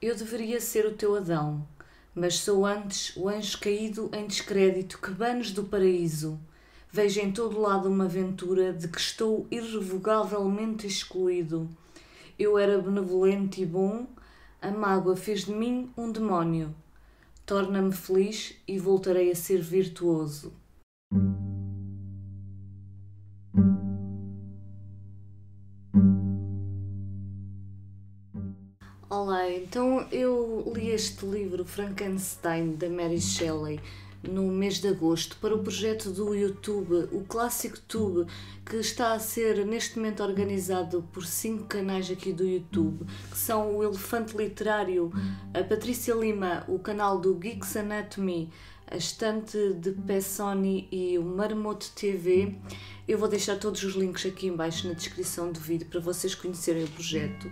Eu deveria ser o teu Adão, mas sou antes o anjo caído em descrédito que banes do paraíso. Vejo em todo lado uma aventura de que estou irrevogavelmente excluído. Eu era benevolente e bom, a mágoa fez de mim um demónio. Torna-me feliz e voltarei a ser virtuoso. Olá, então eu li este livro Frankenstein da Mary Shelley no mês de agosto para o projeto do YouTube, o Clássico Tube, que está a ser neste momento organizado por 5 canais aqui do YouTube, que são o Elefante Literário, a Patrícia Lima, o canal do Geeks Anatomy, a Estante de Pessoni e o Marmoto TV. Eu vou deixar todos os links aqui em baixo na descrição do vídeo para vocês conhecerem o projeto.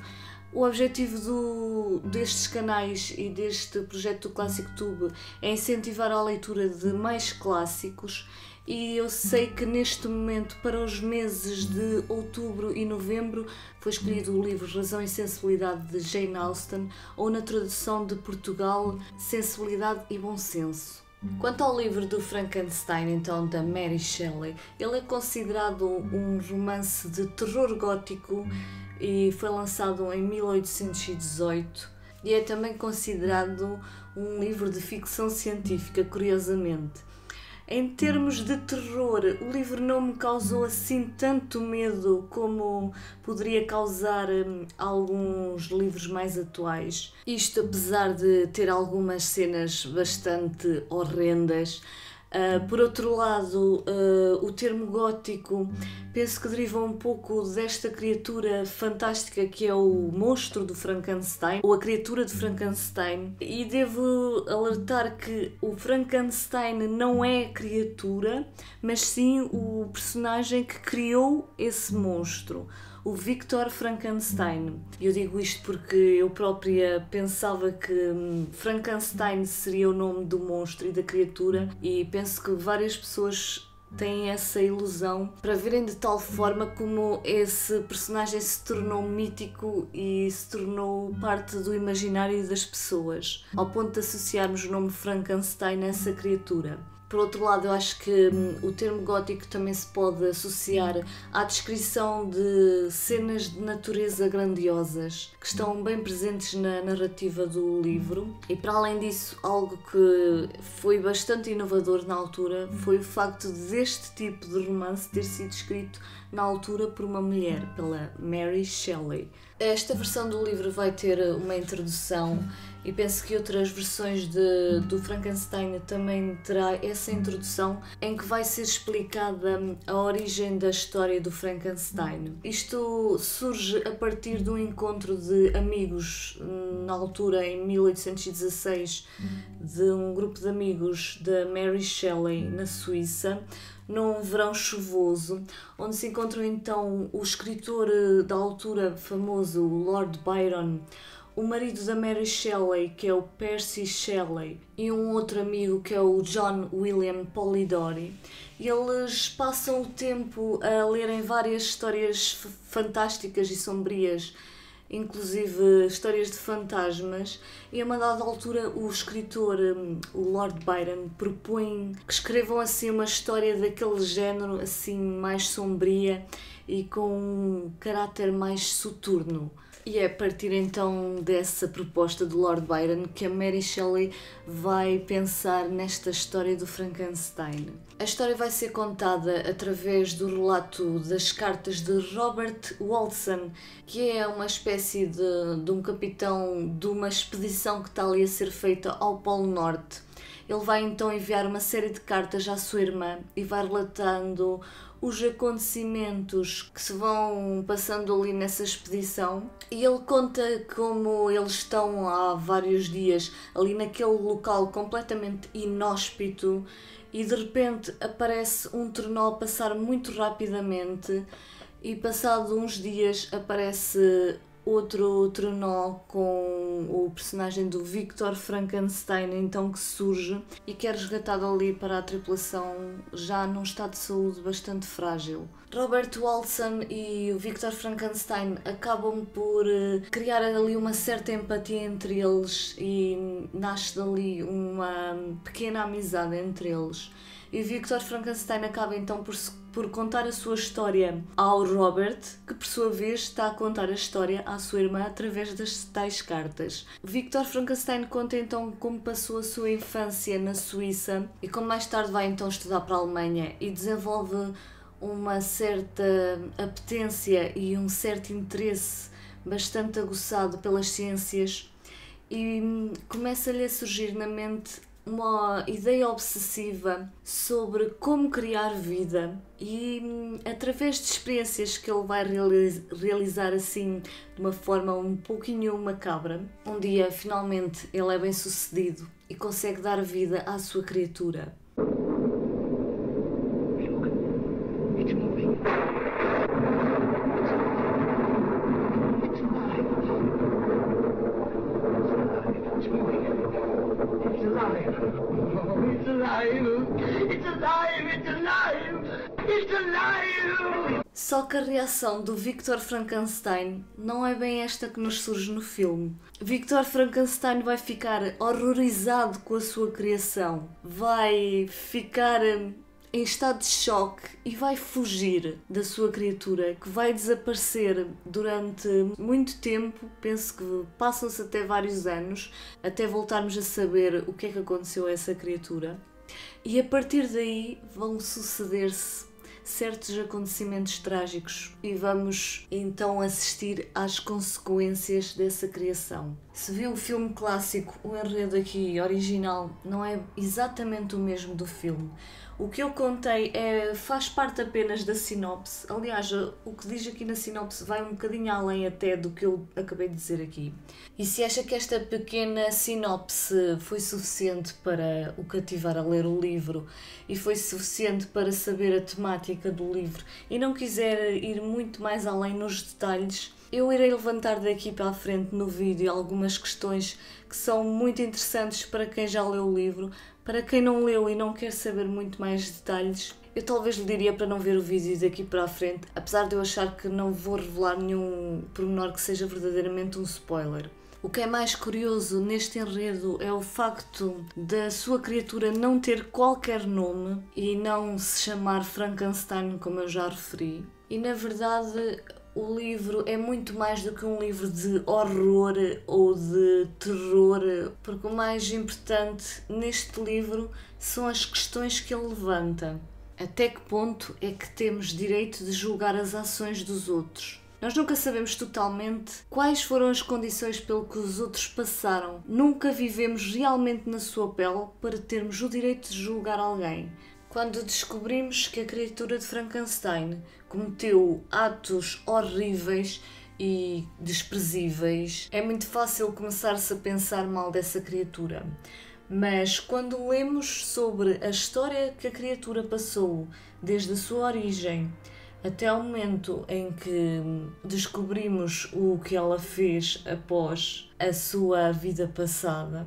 O objetivo destes canais e deste projeto do Clássico Tube é incentivar a leitura de mais clássicos, e eu sei que neste momento, para os meses de outubro e novembro, foi escolhido o livro Razão e Sensibilidade de Jane Austen, ou na tradução de Portugal, Sensibilidade e Bom Senso. Quanto ao livro do Frankenstein, então, da Mary Shelley, ele é considerado um romance de terror gótico e foi lançado em 1818 e é também considerado um livro de ficção científica, curiosamente. Em termos de terror, o livro não me causou assim tanto medo como poderia causar alguns livros mais atuais. Isto apesar de ter algumas cenas bastante horrendas. Por outro lado, o termo gótico penso que deriva um pouco desta criatura fantástica que é o monstro do Frankenstein, ou a criatura de Frankenstein, e devo alertar que o Frankenstein não é a criatura, mas sim o personagem que criou esse monstro, o Victor Frankenstein. Eu digo isto porque eu própria pensava que Frankenstein seria o nome do monstro e da criatura, e penso que várias pessoas têm essa ilusão para verem de tal forma como esse personagem se tornou mítico e se tornou parte do imaginário das pessoas, ao ponto de associarmos o nome Frankenstein a essa criatura. Por outro lado, eu acho que o termo gótico também se pode associar à descrição de cenas de natureza grandiosas que estão bem presentes na narrativa do livro. E para além disso, algo que foi bastante inovador na altura foi o facto deste tipo de romance ter sido escrito na altura por uma mulher, pela Mary Shelley. Esta versão do livro vai ter uma introdução e penso que outras versões do Frankenstein também terá essa introdução, em que vai ser explicada a origem da história do Frankenstein. Isto surge a partir de um encontro de amigos, na altura em 1816, de um grupo de amigos da Mary Shelley na Suíça, num verão chuvoso, onde se encontram então o escritor da altura famoso, o Lord Byron, o marido da Mary Shelley, que é o Percy Shelley, e um outro amigo que é o John William Polidori. Eles passam o tempo a lerem várias histórias fantásticas e sombrias, inclusive histórias de fantasmas, e a uma dada altura o escritor, o Lord Byron, propõe que escrevam assim uma história daquele género, assim mais sombria e com um caráter mais soturno. E é a partir então dessa proposta do Lord Byron que a Mary Shelley vai pensar nesta história do Frankenstein. A história vai ser contada através do relato das cartas de Robert Walson, que é uma espécie de um capitão de uma expedição que está ali a ser feita ao Polo Norte. Ele vai então enviar uma série de cartas à sua irmã e vai relatando os acontecimentos que se vão passando ali nessa expedição, e ele conta como eles estão há vários dias ali naquele local completamente inóspito e de repente aparece um trenó a passar muito rapidamente e passado uns dias aparece outro trenó com o personagem do Victor Frankenstein, então, que surge e que é resgatado ali para a tripulação já num estado de saúde bastante frágil. Robert Walson e o Victor Frankenstein acabam por criar ali uma certa empatia entre eles e nasce dali uma pequena amizade entre eles. E o Victor Frankenstein acaba então por contar a sua história ao Robert, que por sua vez está a contar a história à sua irmã através das tais cartas. O Victor Frankenstein conta então como passou a sua infância na Suíça e como mais tarde vai então estudar para a Alemanha e desenvolve uma certa apetência e um certo interesse bastante aguçado pelas ciências e começa-lhe a surgir na mente uma ideia obsessiva sobre como criar vida e através de experiências que ele vai realizar assim de uma forma um pouquinho macabra, um dia finalmente ele é bem sucedido e consegue dar vida à sua criatura. Só que a reação do Victor Frankenstein não é bem esta que nos surge no filme. Victor Frankenstein vai ficar horrorizado com a sua criação, vai ficar em estado de choque e vai fugir da sua criatura, que vai desaparecer durante muito tempo. Penso que passam-se até vários anos, até voltarmos a saber o que é que aconteceu a essa criatura. E a partir daí vão suceder-se certos acontecimentos trágicos e vamos então assistir às consequências dessa criação. Se viu o filme clássico, o enredo aqui original não é exatamente o mesmo do filme. O que eu contei faz parte apenas da sinopse. Aliás, o que diz aqui na sinopse vai um bocadinho além até do que eu acabei de dizer aqui. E se acha que esta pequena sinopse foi suficiente para o cativar a ler o livro e foi suficiente para saber a temática do livro e não quiser ir muito mais além nos detalhes, eu irei levantar daqui para a frente no vídeo algumas questões que são muito interessantes para quem já leu o livro. Para quem não leu e não quer saber muito mais detalhes, eu talvez lhe diria para não ver o vídeo daqui para a frente, apesar de eu achar que não vou revelar nenhum pormenor que seja verdadeiramente um spoiler. O que é mais curioso neste enredo é o facto da sua criatura não ter qualquer nome e não se chamar Frankenstein, como eu já referi. E na verdade o livro é muito mais do que um livro de horror ou de terror, porque o mais importante neste livro são as questões que ele levanta. Até que ponto é que temos direito de julgar as ações dos outros? Nós nunca sabemos totalmente quais foram as condições pelo que os outros passaram. Nunca vivemos realmente na sua pele para termos o direito de julgar alguém. Quando descobrimos que a criatura de Frankenstein cometeu atos horríveis e desprezíveis, é muito fácil começar-se a pensar mal dessa criatura. Mas quando lemos sobre a história que a criatura passou, desde a sua origem até ao momento em que descobrimos o que ela fez após a sua vida passada,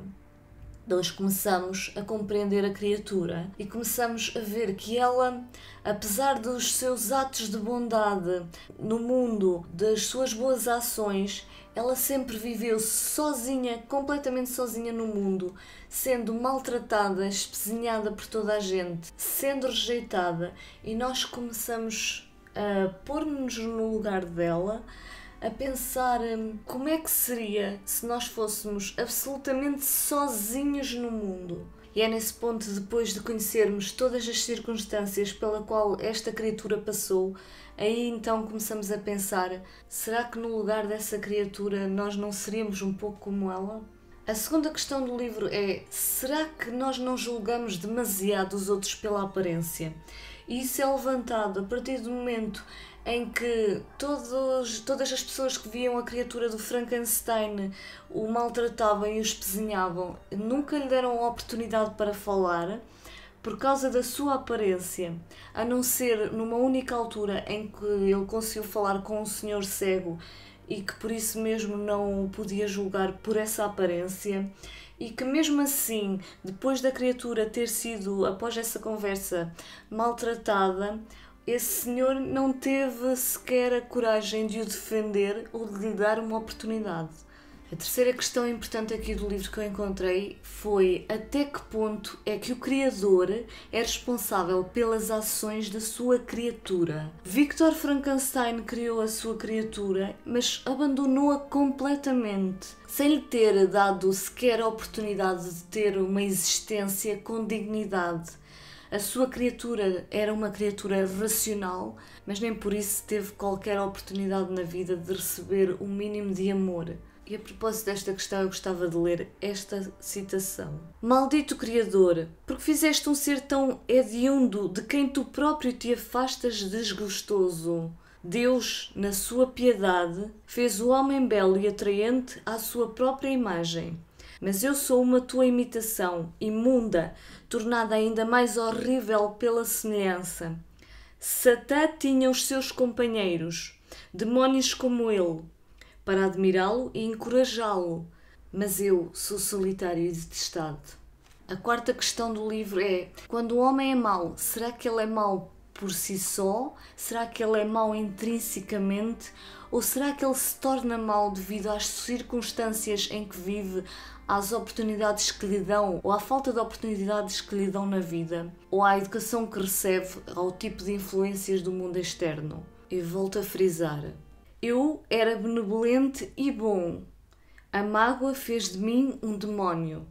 nós começamos a compreender a criatura e começamos a ver que ela, apesar dos seus atos de bondade no mundo, das suas boas ações, ela sempre viveu sozinha, completamente sozinha no mundo, sendo maltratada, espezinhada por toda a gente, sendo rejeitada, e nós começamos a pôr-nos no lugar dela, a pensar como é que seria se nós fôssemos absolutamente sozinhos no mundo. E é nesse ponto, depois de conhecermos todas as circunstâncias pela qual esta criatura passou, aí então começamos a pensar, será que no lugar dessa criatura nós não seríamos um pouco como ela? A segunda questão do livro é, será que nós não julgamos demasiado os outros pela aparência? E isso é levantado a partir do momento em que todas as pessoas que viam a criatura do Frankenstein o maltratavam e o espezinhavam, nunca lhe deram a oportunidade para falar por causa da sua aparência, a não ser numa única altura em que ele conseguiu falar com um senhor cego e que por isso mesmo não o podia julgar por essa aparência, e que mesmo assim, depois da criatura ter sido, após essa conversa, maltratada, esse senhor não teve sequer a coragem de o defender ou de lhe dar uma oportunidade. A terceira questão importante aqui do livro que eu encontrei foi até que ponto é que o criador é responsável pelas ações da sua criatura. Victor Frankenstein criou a sua criatura, mas abandonou-a completamente, sem lhe ter dado sequer a oportunidade de ter uma existência com dignidade. A sua criatura era uma criatura racional, mas nem por isso teve qualquer oportunidade na vida de receber o mínimo de amor. E a propósito desta questão, eu gostava de ler esta citação. Maldito Criador, porque fizeste um ser tão hediondo de quem tu próprio te afastas desgostoso. Deus, na sua piedade, fez o homem belo e atraente à sua própria imagem. Mas eu sou uma tua imitação, imunda, tornada ainda mais horrível pela semelhança. Satã tinha os seus companheiros, demónios como ele, para admirá-lo e encorajá-lo, mas eu sou solitário e detestado. A quarta questão do livro é: quando o homem é mau, será que ele é mau por si só? Será que ele é mau intrinsecamente? Ou será que ele se torna mau devido às circunstâncias em que vive, às oportunidades que lhe dão, ou à falta de oportunidades que lhe dão na vida, ou à educação que recebe, ao tipo de influências do mundo externo? E volto a frisar: eu era benevolente e bom. A mágoa fez de mim um demónio.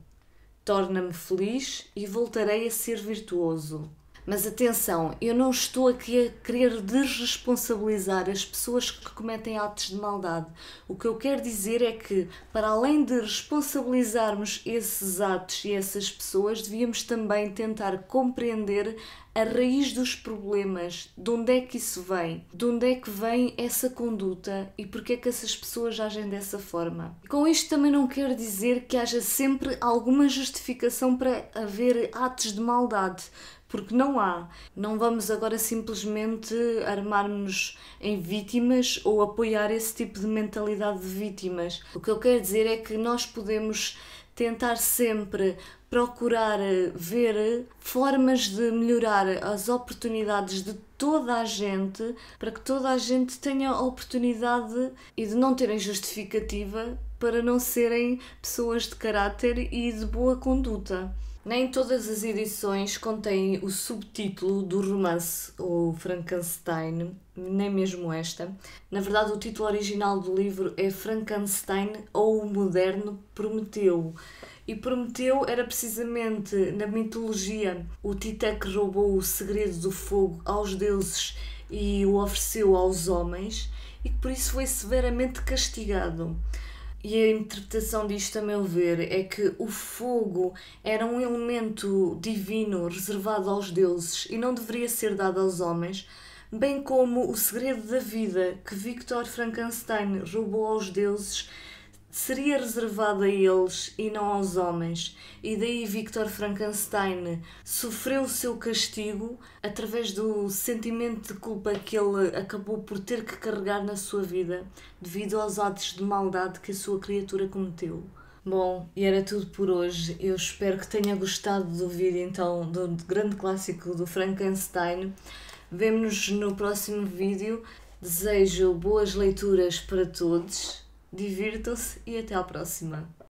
Torna-me feliz e voltarei a ser virtuoso. Mas atenção, eu não estou aqui a querer desresponsabilizar as pessoas que cometem atos de maldade. O que eu quero dizer é que, para além de responsabilizarmos esses atos e essas pessoas, devíamos também tentar compreender a raiz dos problemas, de onde é que isso vem, de onde é que vem essa conduta e porque é que essas pessoas agem dessa forma. E com isto também não quero dizer que haja sempre alguma justificação para haver atos de maldade, porque não há. Não vamos agora simplesmente armar-nos em vítimas ou apoiar esse tipo de mentalidade de vítimas. O que eu quero dizer é que nós podemos tentar sempre procurar ver formas de melhorar as oportunidades de toda a gente, para que toda a gente tenha a oportunidade e de não terem justificativa para não serem pessoas de caráter e de boa conduta. Nem todas as edições contêm o subtítulo do romance, o Frankenstein, nem mesmo esta. Na verdade, o título original do livro é Frankenstein ou o Moderno Prometeu. E Prometeu era precisamente, na mitologia, o titã que roubou o segredo do fogo aos deuses e o ofereceu aos homens, e que por isso foi severamente castigado. E a interpretação disto, a meu ver, é que o fogo era um elemento divino reservado aos deuses e não deveria ser dado aos homens, bem como o segredo da vida que Victor Frankenstein roubou aos deuses seria reservado a eles e não aos homens, e daí Victor Frankenstein sofreu o seu castigo através do sentimento de culpa que ele acabou por ter que carregar na sua vida devido aos atos de maldade que a sua criatura cometeu. Bom, e era tudo por hoje. Eu espero que tenha gostado do vídeo então do grande clássico do Frankenstein. Vemo-nos no próximo vídeo. Desejo boas leituras para todos. Divirtam-se e até à próxima.